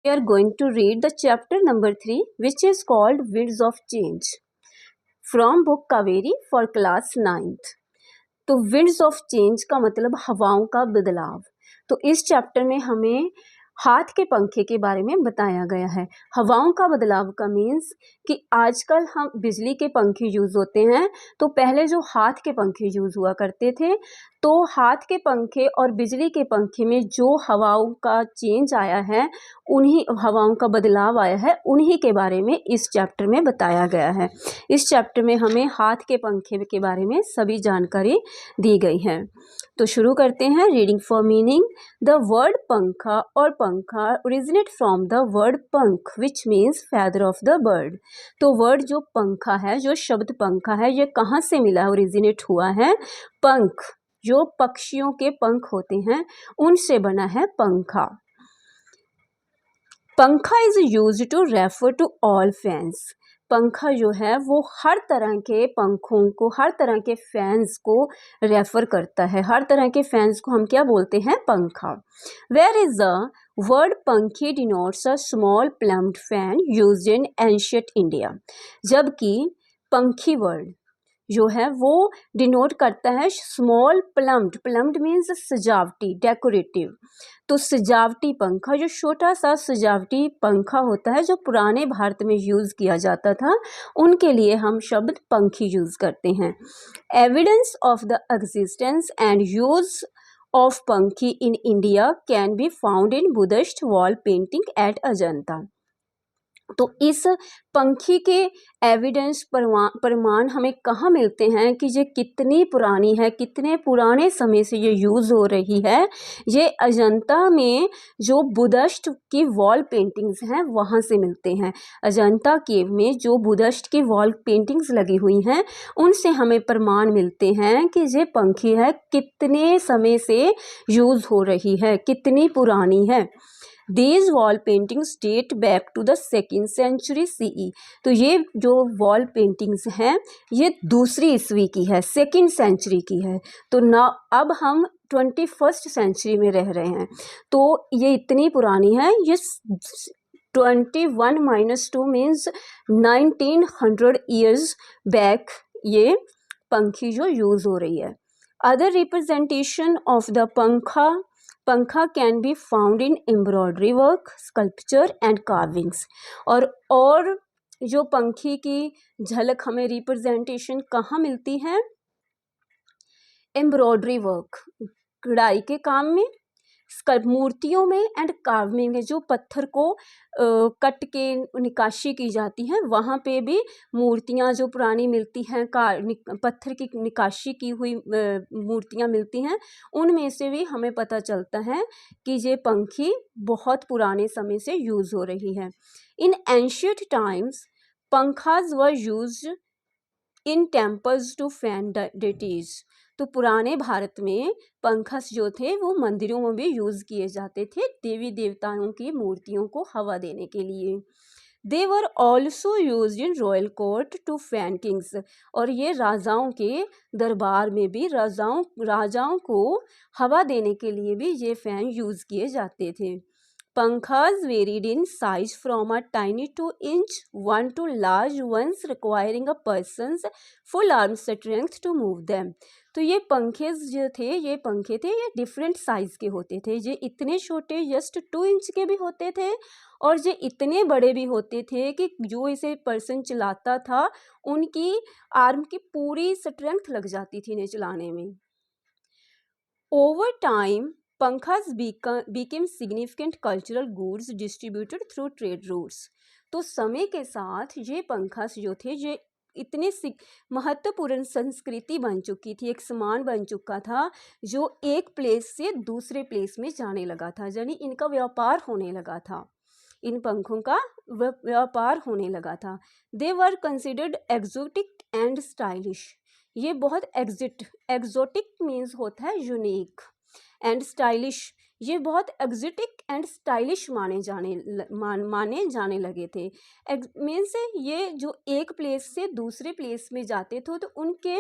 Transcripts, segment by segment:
We are going to read the chapter number 3, which is called Winds of Change, from book Kaveri for class 9th. तो winds of change का मतलब हवाओं का बदलाव। तो इस चैप्टर में हमें हाथ के पंखे के बारे में बताया गया है। हवाओं का बदलाव का मीन्स कि आजकल हम बिजली के पंखे यूज़ होते हैं, तो पहले जो हाथ के पंखे यूज़ हुआ करते थे, तो हाथ के पंखे और बिजली के पंखे में जो हवाओं का चेंज आया है, उन्हीं हवाओं का बदलाव आया है, उन्हीं के बारे में इस चैप्टर में बताया गया है। इस चैप्टर में हमें हाथ के पंखे के बारे में सभी जानकारी दी गई है। तो शुरू करते हैं। Reading for meaning. The word पंखा और पंखा ओरिजिनेट फ्रॉम द वर्ड पंख which means feather of the bird. तो वर्ड जो पंखा है, जो शब्द पंखा है, ये कहाँ से मिला, ओरिजिनेट हुआ है पंख, जो पक्षियों के पंख होते हैं उनसे बना है पंखा। पंखा is used to refer to all fans. पंखा जो है वो हर तरह के पंखों को, हर तरह के फैंस को रेफर करता है। हर तरह के फैंस को हम क्या बोलते हैं, पंखा। Where is the word pankhi denotes a small plumed fan used in ancient India. जबकि पंखी वर्ड जो है वो डिनोट करता है स्मॉल प्लम्ड। प्लम्ड मीन्स सजावटी, डेकोरेटिव। तो सजावटी पंखा, जो छोटा सा सजावटी पंखा होता है जो पुराने भारत में यूज़ किया जाता था, उनके लिए हम शब्द पंखी यूज़ करते हैं। Evidence of the existence and use of pankhi in India can be found in Buddhist wall painting at Ajanta. तो इस पंखी के एविडेंस प्रमाण हमें कहाँ मिलते हैं कि ये कितनी पुरानी है, कितने पुराने समय से ये यूज़ हो रही है। ये अजंता में जो बुद्धिस्ट की वॉल पेंटिंग्स हैं वहाँ से मिलते हैं। अजंता केव में जो बुद्धिस्ट की वॉल पेंटिंग्स लगी हुई हैं उनसे हमें प्रमाण मिलते हैं कि ये पंखी है कितने समय से यूज़ हो रही है, कितनी पुरानी है। These wall paintings date back to the 2nd century CE। तो ये जो वॉल पेंटिंग्स हैं ये दूसरी ईस्वी की है, 2nd सेंचुरी की है। तो ना अब हम 21st सेंचुरी में रह रहे हैं, तो ये इतनी पुरानी है। ये 21 - 2 मीन्स 1900 ईयर्स बैक ये पंखी जो यूज़ हो रही है। अदर रिप्रेजेंटेशन ऑफ द पंखा can be found in embroidery work, sculpture and carvings. और जो पंखी की झलक हमें रिप्रेजेंटेशन कहाँ मिलती है, एम्ब्रॉयडरी वर्क, कढ़ाई के काम में, मूर्तियों में, एंड कार्विंग में, जो पत्थर को कट के निकाशी की जाती है, वहाँ पे भी मूर्तियाँ जो पुरानी मिलती हैं, पत्थर की निकाशी की हुई मूर्तियाँ मिलती हैं, उनमें से भी हमें पता चलता है कि ये पंखी बहुत पुराने समय से यूज़ हो रही है। In ancient times pankhas were used in temples to fan deities. तो पुराने भारत में पंखस जो थे वो मंदिरों में भी यूज़ किए जाते थे, देवी देवताओं की मूर्तियों को हवा देने के लिए। They were also use in royal court to fan kings. और ये राजाओं के दरबार में भी राजाओं को हवा देने के लिए भी ये फैन यूज़ किए जाते थे। Pankhas varied in size from a tiny 2-inch one to large ones requiring a person's full arm strength to move them। तो ये पंखे थे, ये डिफरेंट साइज़ के होते थे। ये इतने छोटे जस्ट 2 इंच के भी होते थे और ये इतने बड़े भी होते थे कि जो इसे पर्सन चलाता था उनकी आर्म की पूरी स्ट्रेंथ लग जाती थी इन्हें चलाने में। Over time pankhas became significant cultural goods distributed through trade routes। तो समय के साथ ये पंखास जो थे ये इतने महत्वपूर्ण संस्कृति बन चुकी थी, एक सामान बन चुका था जो एक प्लेस से दूसरे प्लेस में जाने लगा था, यानी इनका व्यापार होने लगा था, इन पंखों का व्यापार होने लगा था। They were considered exotic and stylish. ये बहुत एक्जोटिक मीन्स होता है यूनिक, एंड स्टाइलिश, ये बहुत एक्जोटिक एंड स्टाइलिश माने जाने लगे थे। मीन्स ये जो एक प्लेस से दूसरे प्लेस में जाते थे तो उनके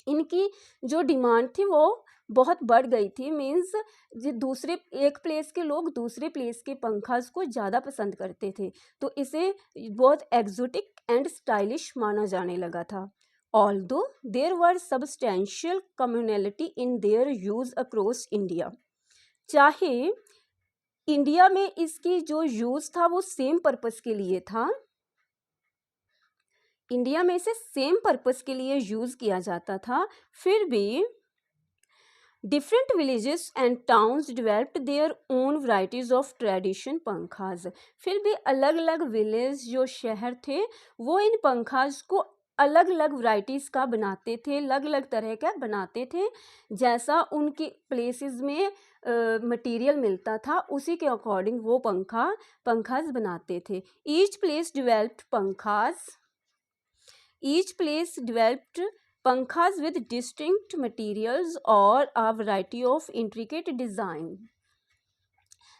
इनकी जो डिमांड थी वो बहुत बढ़ गई थी। मीन्स जो दूसरे एक प्लेस के लोग दूसरे प्लेस के पंखास को ज़्यादा पसंद करते थे, तो इसे बहुत एग्जोटिक एंड स्टाइलिश माना जाने लगा था। Although there were substantial communality in their use across India, चाहे इंडिया में इसकी जो यूज़ था वो सेम पर्पस के लिए था, इंडिया में इसे सेम पर्पस के लिए यूज़ किया जाता था, फिर भी different villages and towns developed their own varieties of tradition pankhas, फिर भी अलग अलग विलेज जो शहर थे वो इन पंखाज को अलग अलग वराइटीज़ का बनाते थे, अलग अलग तरह का बनाते थे, जैसा उनके प्लेसेस में मटेरियल मिलता था उसी के अकॉर्डिंग वो पंखाज बनाते थे। Each place developed pankhas with distinct materials or a variety of intricate design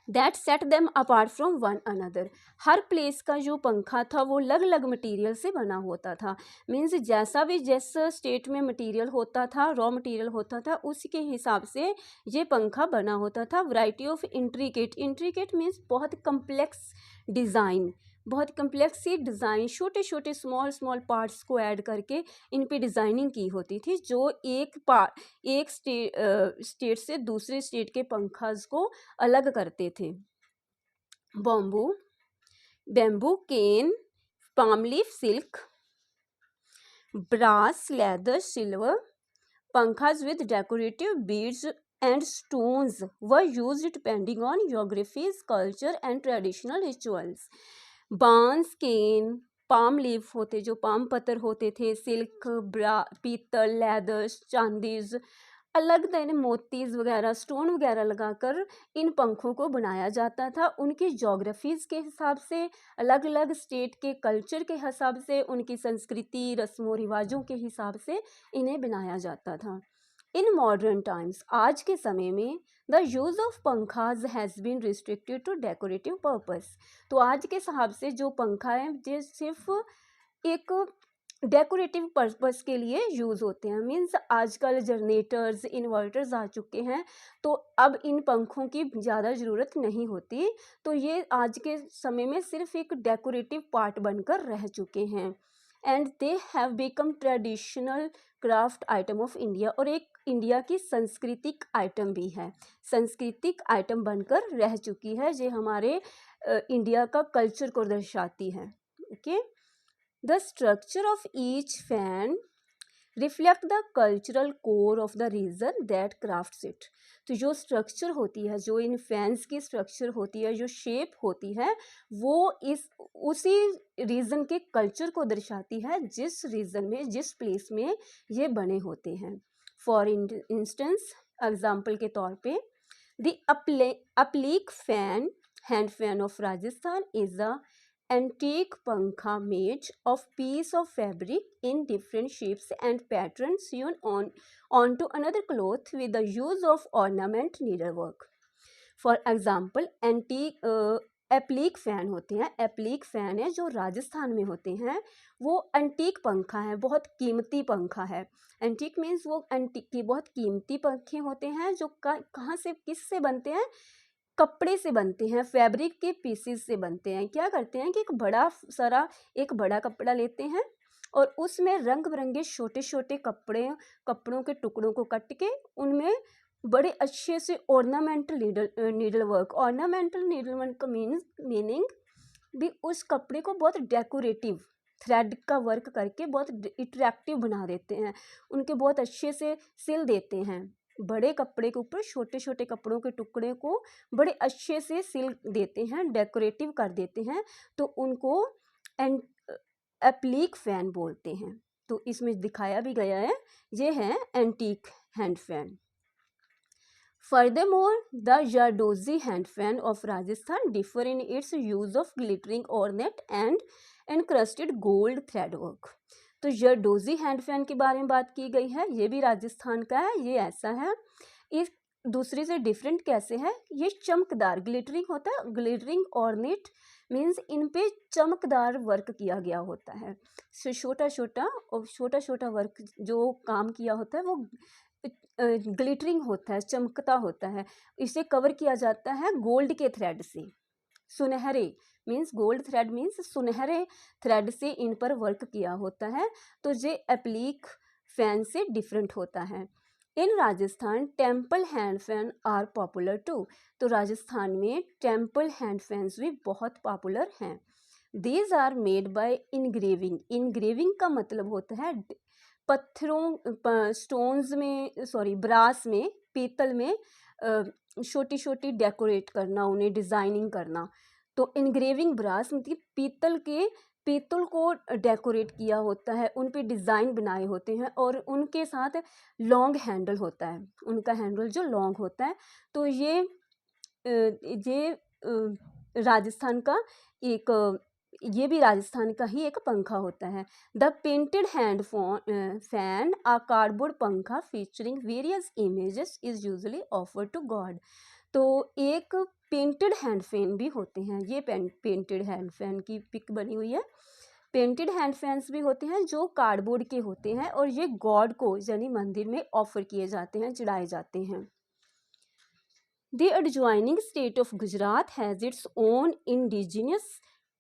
that set them apart from one another। Her place का जो पंखा था वो अलग अलग मटेरियल से बना होता था। मीन्स जैसा भी जिस स्टेट में मटेरियल होता था, रॉ मटेरियल होता था, उसी के हिसाब से ये पंखा बना होता था। वैरायटी ऑफ इंट्रिकेट मीन्स बहुत कम्प्लेक्स डिज़ाइन, बहुत कम्प्लेक्स सी डिज़ाइन, छोटे छोटे स्मॉल पार्ट्स को ऐड करके इन पे डिज़ाइनिंग की होती थी, जो एक स्टेट से दूसरे स्टेट के पंखास को अलग करते थे। Bamboo cane, palm leaf silk, brass leather silver pankhas with decorative beads and stones were used depending on geographies, culture and traditional rituals। बांस, केन, पाम लीफ होते, जो पाम पत्थर होते थे, सिल्क, पीतल, लेदर्स, चांदीज, अलग तरह मोतीज वगैरह, स्टोन वगैरह लगाकर इन पंखों को बनाया जाता था। उनकी जोग्राफीज़ के हिसाब से, अलग अलग स्टेट के कल्चर के हिसाब से, उनकी संस्कृति, रस्मों रिवाजों के हिसाब से इन्हें बनाया जाता था। इन मॉडर्न टाइम्स, आज के समय में, the use of pankhas has been restricted to decorative purpose. तो आज के हिसाब से जो पंखा है ये सिर्फ एक डेकोरेटिव पर्पस के लिए यूज़ होते हैं। मीन्स आजकल जनरेटर्स, इन्वर्टर्स आ चुके हैं, तो अब इन पंखों की ज़्यादा ज़रूरत नहीं होती, तो ये आज के समय में सिर्फ एक डेकोरेटिव पार्ट बनकर रह चुके हैं। And they have become traditional craft item of India, और एक इंडिया की सांस्कृतिक आइटम भी है, सांस्कृतिक आइटम बनकर रह चुकी है, जो हमारे इंडिया का कल्चर को दर्शाती है। Okay, the structure of each fan reflect the cultural core of the region that crafts it. तो जो स्ट्रक्चर होती है, जो इन फैंस की स्ट्रक्चर होती है, जो शेप होती है, वो उसी रीजन के कल्चर को दर्शाती है, जिस रीजन में, जिस प्लेस में ये बने होते हैं। फॉर इंस्टेंस, एग्जाम्पल के तौर पे, the applique fan, hand fan of Rajasthan is a antique pankha made of piece of fabric in different shapes and patterns sewn onto another cloth with the use of ornament needlework। For example, एप्लीक fan होते हैं, एप्लीक fan है जो राजस्थान में होते हैं, वो antique पंखा है, बहुत कीमती पंखा है। एंटीक मीन्स वो एंटीक की बहुत कीमती पंखे होते हैं, जो कहाँ से, किस से बनते हैं, कपड़े से बनते हैं, फैब्रिक के पीसेस से बनते हैं। क्या करते हैं कि एक बड़ा कपड़ा लेते हैं और उसमें रंग बिरंगे छोटे छोटे कपड़ों के टुकड़ों को कट के उनमें बड़े अच्छे से ऑर्नामेंटल नीडल वर्क का मीनिंग भी उस कपड़े को बहुत डेकोरेटिव थ्रेड का वर्क करके बहुत अट्रैक्टिव बना देते हैं, उनके बहुत अच्छे से सिल देते हैं। बड़े कपड़े के ऊपर छोटे छोटे कपड़ों के टुकड़े को बड़े अच्छे से सिल देते हैं, डेकोरेटिव कर देते हैं, तो उनको एप्लीक फैन बोलते हैं। तो इसमें दिखाया भी गया है, ये है antique hand fan. Furthermore, the Jardozi hand fan of Rajasthan differ in its use of glittering ornate and encrusted gold thread work। तो जरदोजी हैंड फैन के बारे में बात की गई है, ये भी राजस्थान का है। ये ऐसा है, दूसरे से डिफरेंट कैसे है, ये चमकदार ग्लिटरिंग होता है, ग्लिटरिंग ऑर्नेट मीन्स इन पे चमकदार वर्क किया गया होता है। छोटा छोटा वर्क जो काम किया होता है वो ग्लिटरिंग होता है, चमकता होता है। इसे कवर किया जाता है गोल्ड के थ्रेड से, सुनहरे मीन्स गोल्ड थ्रेड मीन्स सुनहरे थ्रेड से इन पर वर्क किया होता है। तो ये एप्लीक फैन से डिफरेंट होता है। In Rajasthan temple hand fan are popular too. तो राजस्थान में टेम्पल हैंड फैंस भी बहुत पॉपुलर हैं। These are made by engraving. Engraving का मतलब होता है पत्थरों स्टोन्स में ब्रास में, पीतल में छोटी छोटी डेकोरेट करना, उन्हें डिज़ाइनिंग करना। तो इनग्रेविंग ब्रास मतलब पीतल को डेकोरेट किया होता है, उन पे डिज़ाइन बनाए होते हैं और उनके साथ लॉन्ग हैंडल होता है, उनका हैंडल जो लॉन्ग होता है। तो ये राजस्थान का ये भी राजस्थान का ही एक पंखा होता है। The painted hand fan a cardboard pankha featuring various images is usually offer to god. तो एक पेंटेड हैंड फैन भी होते हैं, ये पेंटेड हैंड फैन की पिक बनी हुई है। पेंटेड हैंड फैंस भी होते हैं जो कार्डबोर्ड के होते हैं और ये गॉड को यानी मंदिर में ऑफर किए जाते हैं, चढ़ाए जाते हैं। The adjoining state of Gujarat has its own indigenous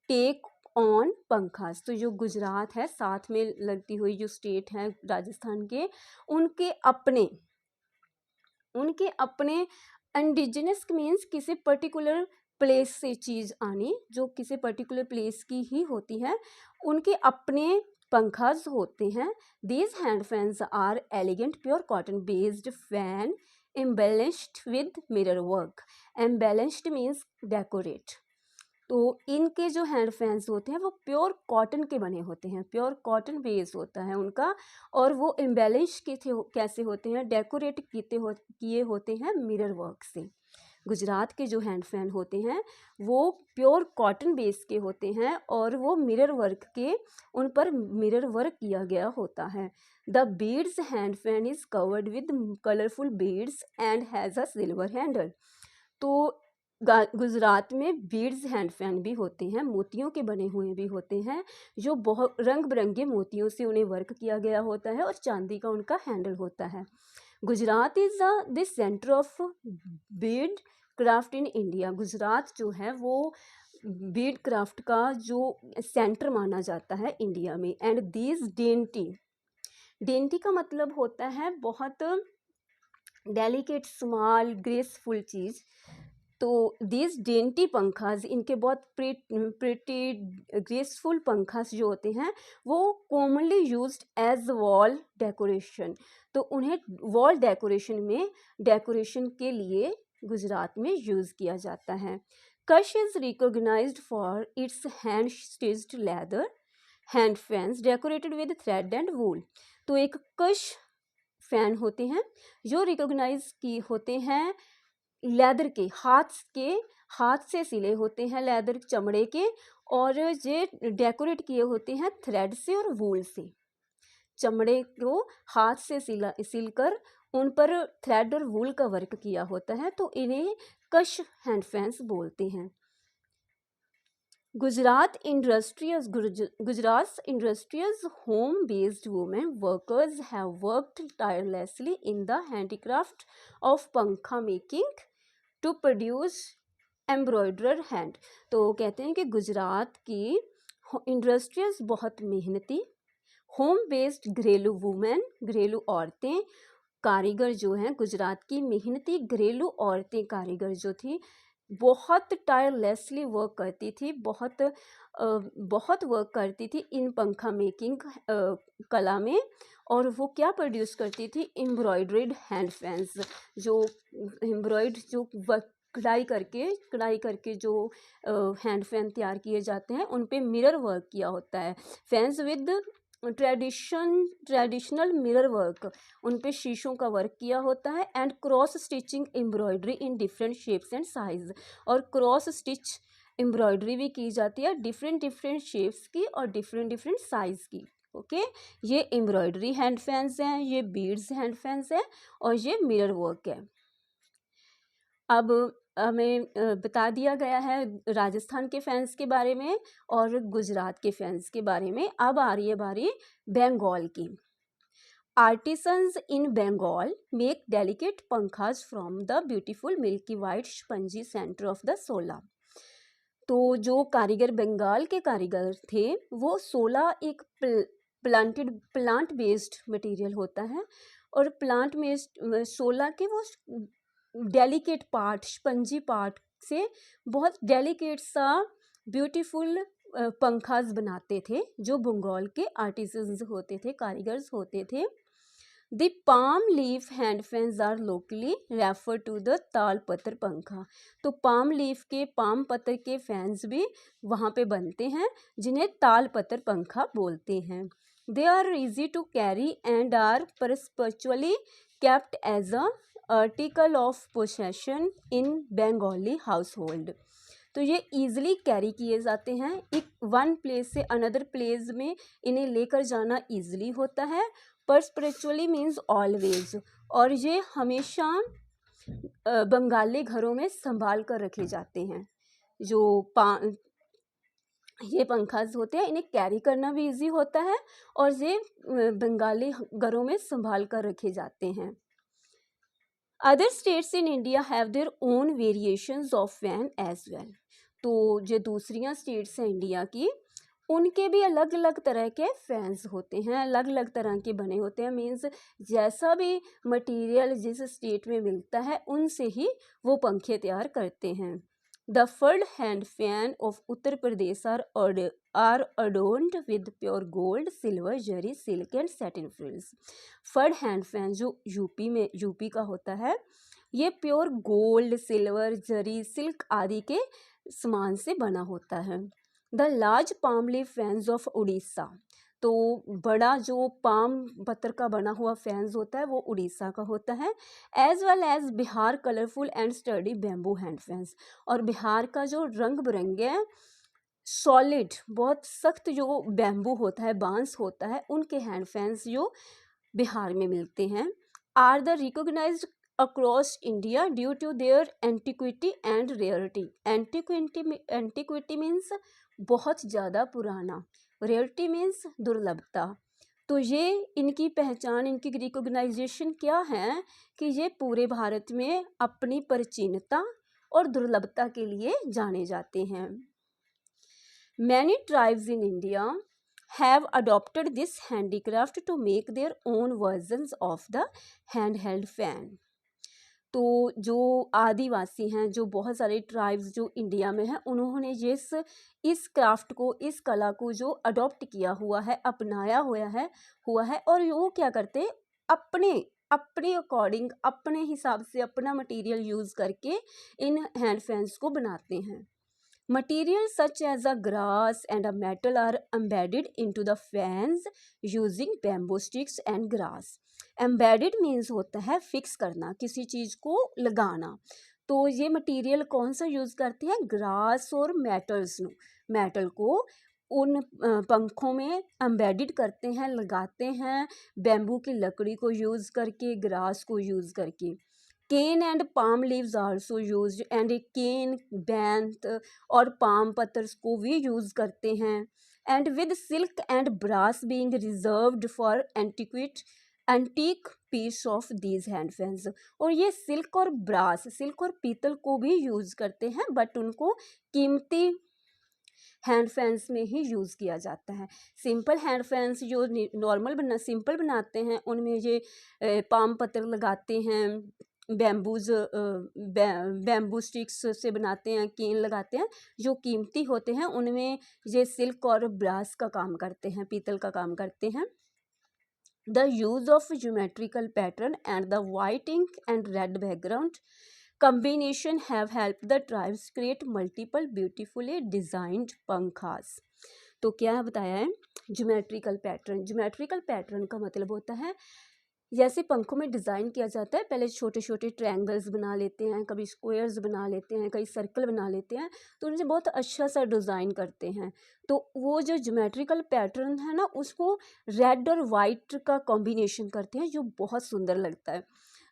take on पंखास। तो जो गुजरात है साथ में लगती हुई जो स्टेट है राजस्थान के, उनके अपने इंडिजिनस मीन्स किसी पर्टिकुलर प्लेस से चीज़ आनी, जो किसी पर्टिकुलर प्लेस की ही होती है, उनके अपने पंखास होते हैं। These hand fans are elegant pure cotton based fan embellished with mirror work. Embellished means decorate. तो इनके जो हैंड फैंस होते हैं वो प्योर कॉटन के बने होते हैं, प्योर कॉटन बेस होता है उनका, और वो एम्बेलिश कैसे होते हैं, डेकोरेट किए होते हैं मिरर वर्क से। गुजरात के जो हैंड फैन होते हैं वो प्योर कॉटन बेस के होते हैं और वो मिरर वर्क के, उन पर मिरर वर्क किया गया होता है। The beads hand fan is covered with colourful beads and has a silver handle. तो गुजरात में बीड्स हैंड फैन भी होते हैं, मोतियों के बने हुए भी होते हैं, जो बहुत रंग बिरंगे मोतियों से उन्हें वर्क किया गया होता है और चांदी का उनका हैंडल होता है। Gujarat is the centre of Beed craft in India. Gujarat जो है वो बीड क्राफ्ट का जो सेंटर माना जाता है इंडिया में। एंड दीज डेंटी का मतलब होता है बहुत डेलिकेट स्मॉल ग्रेसफुल चीज़। तो दीज डेंटी पंखास, इनके बहुत प्रिटी ग्रेसफुल पंखास जो होते हैं वो commonly used as wall decoration. तो उन्हें वॉल डेकोरेशन के लिए गुजरात में यूज़ किया जाता है। Kutch is recognized for its hand stitched leather hand fans decorated with thread and wool. तो एक कश फैन होते हैं जो रिकॉग्नाइज की होते हैं लेदर के, हाथ से सिले होते हैं, लेदर चमड़े के, और ये डेकोरेट किए होते हैं थ्रेड से और वूल से। चमड़े को हाथ से सिलकर उन पर थ्रेड और वूल का वर्क किया होता है, तो इन्हें कश हैंड फैंस बोलते हैं। Gujarat's industrious home-based women workers have worked tirelessly in the handicraft of पंखा making to produce embroidered hand। तो कहते हैं कि गुजरात की इंडस्ट्रियस बहुत मेहनती, होम बेस्ड घरेलू वुमेन, घरेलू औरतें, कारीगर जो हैं, गुजरात की मेहनती घरेलू औरतें कारीगर जो थी बहुत टायरलेसली वर्क करती थी, बहुत वर्क करती थी इन पंखा मेकिंग कला में। और वो क्या प्रोड्यूस करती थी, एम्ब्रॉयड्रेड हैंड फैंस, जो कढ़ाई करके जो हैंड फैन तैयार किए जाते हैं उन पे मिरर वर्क किया होता है। Fans with traditional mirror work, उन पे शीशों का वर्क किया होता है। And cross stitching embroidery in different shapes and size, और क्रॉस स्टिच एम्ब्रॉयडरी भी की जाती है डिफरेंट शेप्स की और डिफरेंट साइज की। ओके, ये एम्ब्रॉयडरी हैंड फैंस हैं, ये बीड्स हैंड फैंस हैं और ये मिरर वर्क है। अब हमें बता दिया गया है राजस्थान के फैंस के बारे में और गुजरात के फैंस के बारे में। अब आ रही है बारी बंगाल की। Artisans in Bengal make delicate पंखास from the beautiful milky white spongy center of the sola। तो जो कारीगर बंगाल के कारीगर थे वो सोला एक प्लांट बेस्ड मटेरियल होता है और प्लांट बेस्ड सोला के वो डेलिकेट पार्ट स्पंजी पार्ट से बहुत डेलिकेट सा ब्यूटीफुल पंखास बनाते थे जो बंगाल के आर्टिसंस होते थे, कारीगर्स होते थे। The palm leaf hand fans are locally referred to the ताल पत्थर पंखा। तो पाम लीफ के पाम पत्थर के फैंस भी वहाँ पे बनते हैं जिन्हें ताल पत्थर पंखा बोलते हैं। They are easy to carry and are perpetually kept as a article of possession in Bengali household। तो ये ईजिली कैरी किए जाते हैं, एक वन प्लेस से अनदर प्लेस में इन्हें लेकर जाना ईजिली होता है। पर स्पिरिचुअली मीन्स ऑलवेज, और ये हमेशा बंगाली घरों में संभाल कर रखे जाते हैं। जो ये पंखास होते हैं इन्हें कैरी करना भी इजी होता है और ये बंगाली घरों में संभाल कर रखे जाते हैं। Other states in India have their own variations of fan as well. तो जो दूसरियाँ स्टेट्स हैं इंडिया की उनके भी अलग अलग तरह के फैंस होते हैं, अलग अलग तरह के बने होते हैं। मीन्स जैसा भी मटेरियल जिस स्टेट में मिलता है उनसे ही वो पंखे तैयार करते हैं। The furred hand fan of Uttar Pradesh are adorned with pure gold silver zari silk and satin frills. Furred hand fan जो यूपी का होता है ये प्योर गोल्ड सिल्वर जरी सिल्क आदि के सामान से बना होता है। The large palm leaf fans of Orissa. तो बड़ा जो पाम पत्थर का बना हुआ फैंस होता है वो उड़ीसा का होता है। As well as Bihar colourful and sturdy bamboo hand fans. और बिहार का जो रंग बिरंगे सॉलिड बहुत सख्त जो बैम्बू होता है, बांस होता है, उनके हैंड फैंस जो बिहार में मिलते हैं are the recognized across India due to their antiquity and rarity। antiquity means बहुत ज़्यादा पुराना, rarity means दुर्लभता। तो ये इनकी पहचान, इनकी रिकॉग्नाइजेशन क्या है कि ये पूरे भारत में अपनी प्राचीनता और दुर्लभता के लिए जाने जाते हैं। Many tribes in India have adopted this handicraft to make their own versions of the handheld fan। तो जो आदिवासी हैं, जो बहुत सारे ट्राइब्स जो इंडिया में हैं, उन्होंने इस क्राफ्ट को, इस कला को जो अडॉप्ट किया हुआ है, अपनाया हुआ है और वो क्या करते हैं अपने अकॉर्डिंग, अपने हिसाब से अपना मटेरियल यूज़ करके इन हैंड फैंस को बनाते हैं। Materials such as a grass and a metal are embedded into the fans using bamboo sticks and grass। Embedded means होता है फिक्स करना, किसी चीज़ को लगाना। तो ये मटेरियल कौन सा यूज़ करते हैं? ग्रास और मेटल को उन पंखों में एम्बेडेड करते हैं, लगाते हैं, बैम्बू की लकड़ी को यूज़ करके, ग्रास को यूज़ करके। Cane and palm leaves also use, and cane बैंत और पाम पत्थर्स को भी यूज़ करते हैं। And with silk and brass being reserved for antique piece of these hand fans. और ये सिल्क और पीतल को भी यूज़ करते हैं, बट उनको कीमती हैंड फैंस में ही यूज़ किया जाता है। सिंपल हैंड फैंस जो नॉर्मल सिंपल बनाते हैं उनमें ये पाम पत्थर लगाते हैं, बैम्बू स्टिक्स से बनाते हैं, केन लगाते हैं। जो कीमती होते हैं उनमें ये सिल्क और ब्रास का काम करते हैं, पीतल का काम करते हैं। The use of geometrical pattern and the white ink and red background combination have helped the tribes create multiple beautifully designed पंखास। तो क्या बताया है? ज्योमेट्रिकल पैटर्न का मतलब होता है जैसे पंखों में डिज़ाइन किया जाता है, पहले छोटे छोटे ट्रायंगल्स बना लेते हैं, कभी स्क्वायर्स बना लेते हैं, कई सर्कल बना लेते हैं, तो उनसे बहुत अच्छा सा डिज़ाइन करते हैं। तो वो जो ज्योमेट्रिकल पैटर्न है ना, उसको रेड और वाइट का कॉम्बिनेशन करते हैं जो बहुत सुंदर लगता है।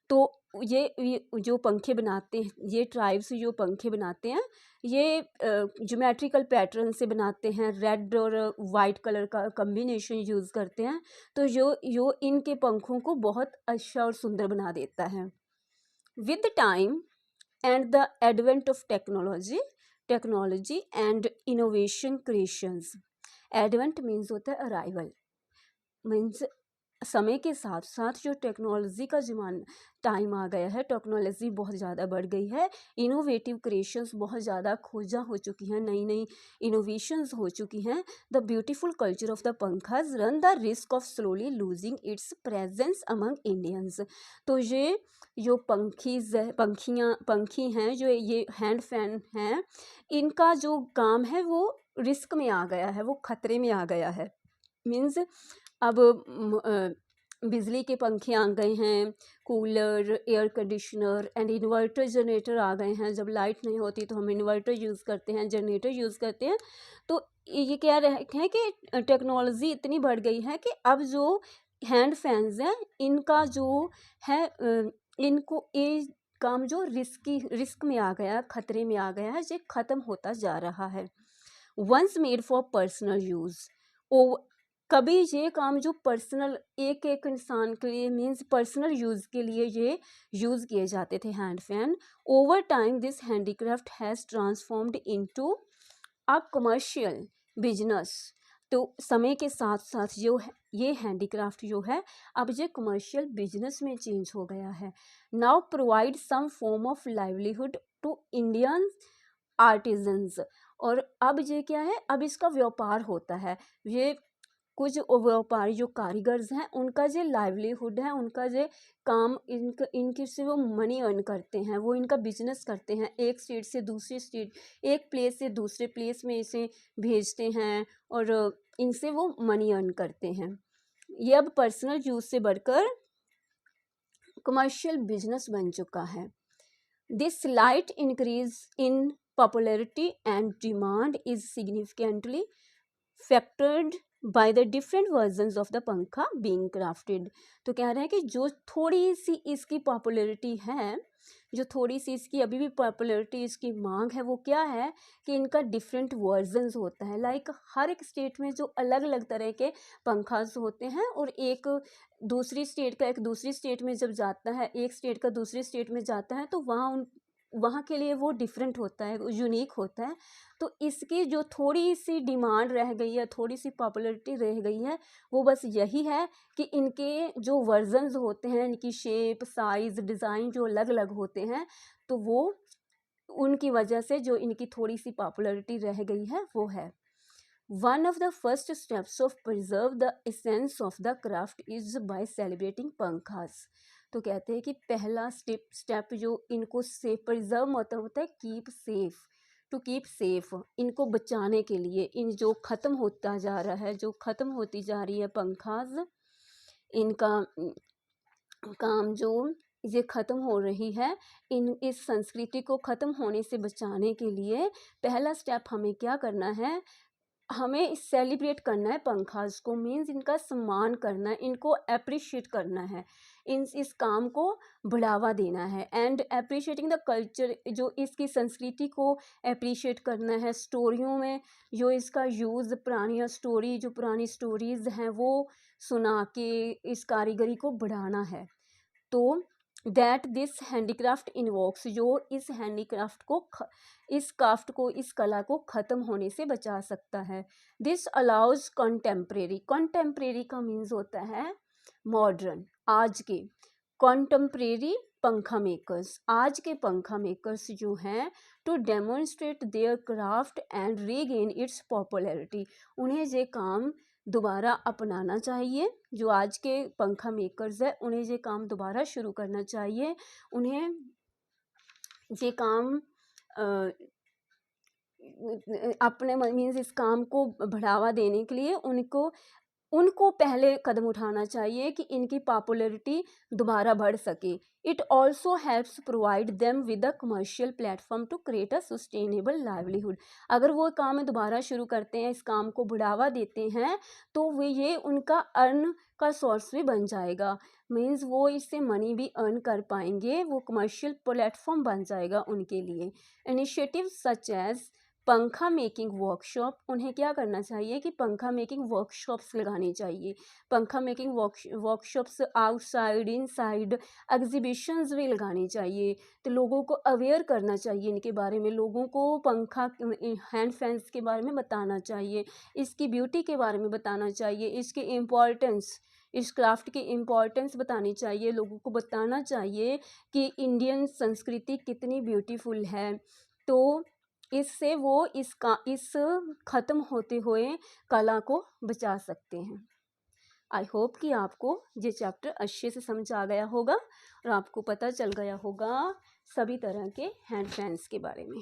तो ये जो पंखे बनाते हैं, ये ट्राइब्स जो पंखे बनाते हैं, ये ज्योमेट्रिकल पैटर्न से बनाते हैं, रेड और वाइट कलर का कम्बिनेशन यूज़ करते हैं, तो जो इनके पंखों को बहुत अच्छा और सुंदर बना देता है। With the time and the advent of technology and innovation creations. Advent means होता है अराइवल, मीन्स समय के साथ साथ जो टेक्नोलॉजी का ज़माना टाइम आ गया है, टेक्नोलॉजी बहुत ज़्यादा बढ़ गई है, इनोवेटिव क्रिएशंस बहुत ज़्यादा खोजा हो चुकी हैं, नई नई इनोवेशंस हो चुकी हैं। The beautiful culture of the pankhas run the risk of slowly losing its presence among Indians. तो ये जो पंखी हैं, जो ये हैंड फैन हैं, इनका जो काम है वो रिस्क में आ गया है, वो खतरे में आ गया है। मीन्स अब बिजली के पंखे आ गए हैं, cooler, air conditioner and inverter generator आ गए हैं। जब लाइट नहीं होती तो हम इन्वर्टर यूज़ करते हैं, जनरेटर यूज़ करते हैं। तो ये क्या है कि टेक्नोलॉजी इतनी बढ़ गई है कि अब जो हैंड फैंस हैं, इनका जो है इनको ये काम जो रिस्क में आ गया, खतरे में आ गया है, ये ख़त्म होता जा रहा है। Once made for personal use, ओ कभी ये काम जो पर्सनल एक एक इंसान के लिए मीन्स पर्सनल यूज़ के लिए ये यूज़ किए जाते थे hand fan, over time this handicraft has transformed into a commercial business. तो समय के साथ साथ ये हैंडीक्राफ्ट जो है अब ये कमर्शियल बिजनेस में चेंज हो गया है। Now provide some form of livelihood to Indian artisans. और अब ये क्या है, अब इसका व्यापार होता है। ये कुछ व्यापारी जो कारीगर्स हैं, उनका जो लाइवलीहुड है, उनका जो काम इनके से वो मनी अर्न करते हैं, वो इनका बिजनेस करते हैं। एक स्टेट से दूसरी स्टेट, एक प्लेस से दूसरे प्लेस में इसे भेजते हैं और इनसे वो मनी अर्न करते हैं। ये अब पर्सनल यूज से बढ़कर कमर्शियल बिजनेस बन चुका है। This slight increase in popularity and demand is significantly factored by the different versions of the पंखा बीइंग क्राफ्टेड। तो कह रहे हैं कि जो थोड़ी सी इसकी पॉपुलैरिटी है, जो थोड़ी सी इसकी अभी भी पॉपुलैरिटी, इसकी मांग है, वो क्या है कि इनका डिफरेंट वर्जन्स होता है। लाइक हर एक स्टेट में जो अलग अलग तरह के पंखास होते हैं, और एक दूसरी स्टेट का एक दूसरी स्टेट में जब जाता है, एक स्टेट का दूसरी स्टेट में जाता है, तो वहाँ के लिए वो डिफरेंट होता है, यूनिक होता है। तो इसकी जो थोड़ी सी डिमांड रह गई है, थोड़ी सी पॉपुलैरिटी रह गई है, वो बस यही है कि इनके जो वर्जन्स होते हैं, इनकी शेप, साइज़, डिज़ाइन जो अलग अलग होते हैं, तो वो उनकी वजह से जो इनकी थोड़ी सी पॉपुलैरिटी रह गई है वो है। One of the first steps of preserve the essence of the craft is by celebrating pankhas. तो कहते हैं कि पहला स्टेप जो इनको सेफ प्रिजर्व होता है keep safe, to keep safe, इनको बचाने के लिए, इन जो ख़त्म होता जा रहा है, जो ख़त्म होती जा रही है पंखास, इनका काम जो ये ख़त्म हो रही है, इस संस्कृति को ख़त्म होने से बचाने के लिए पहला स्टेप हमें क्या करना है, हमें सेलिब्रेट करना है पंखास को, मीन्स इनका सम्मान करना है, इनको अप्रिशिएट करना है, इस काम को बढ़ावा देना है। एंड अप्रिशिएटिंग द कल्चर, जो इसकी संस्कृति को अप्रिशिएट करना है। स्टोरियों में जो इसका यूज़, जो पुरानी स्टोरीज़ हैं वो सुना के इस कारीगरी को बढ़ाना है। तो दैट दिस हैंडीक्राफ्ट इन्वोक्स, जो इस हैंडीक्राफ्ट को इस कला को ख़त्म होने से बचा सकता है। दिस अलाउज कंटेम्प्रेरी का मीन्स होता है मॉडर्न, आज के कंटेम्प्रेरी पंखा मेकर्स, आज के पंखा मेकर्स जो हैं, to demonstrate their craft and regain its popularity. उन्हें ये काम दोबारा अपनाना चाहिए, जो आज के पंखा मेकर्स है उन्हें ये काम दोबारा शुरू करना चाहिए। उन्हें ये काम अपने मीन्स इस काम को बढ़ावा देने के लिए उनको उनको पहले कदम उठाना चाहिए कि इनकी पॉपुलैरिटी दोबारा बढ़ सके। It also helps provide them with a commercial platform to create a sustainable livelihood. अगर वो काम दोबारा शुरू करते हैं, इस काम को बढ़ावा देते हैं, तो वे ये उनका अर्न का सोर्स भी बन जाएगा। मीन्स वो इससे मनी भी अर्न कर पाएंगे, वो कमर्शियल प्लेटफॉर्म बन जाएगा उनके लिए। इनिशिएटिव सच एज पंखा मेकिंग वर्कशॉप, उन्हें क्या करना चाहिए कि पंखा मेकिंग वर्कशॉप्स लगानी चाहिए। पंखा making workshops outside inside exhibitions भी लगानी चाहिए। तो लोगों को अवेयर करना चाहिए इनके बारे में, लोगों को पंखा हैंड फैंस के बारे में बताना चाहिए, इसकी ब्यूटी के बारे में बताना चाहिए, इसके इम्पॉर्टेंस, इस क्राफ्ट की इम्पॉर्टेंस बतानी चाहिए। लोगों को बताना चाहिए कि इंडियन संस्कृति कितनी ब्यूटीफुल है। तो इससे वो इस ख़त्म होते हुए कला को बचा सकते हैं। आई होप कि आपको ये चैप्टर अच्छे से समझ आ गया होगा और आपको पता चल गया होगा सभी तरह के हैंड फैंस के बारे में।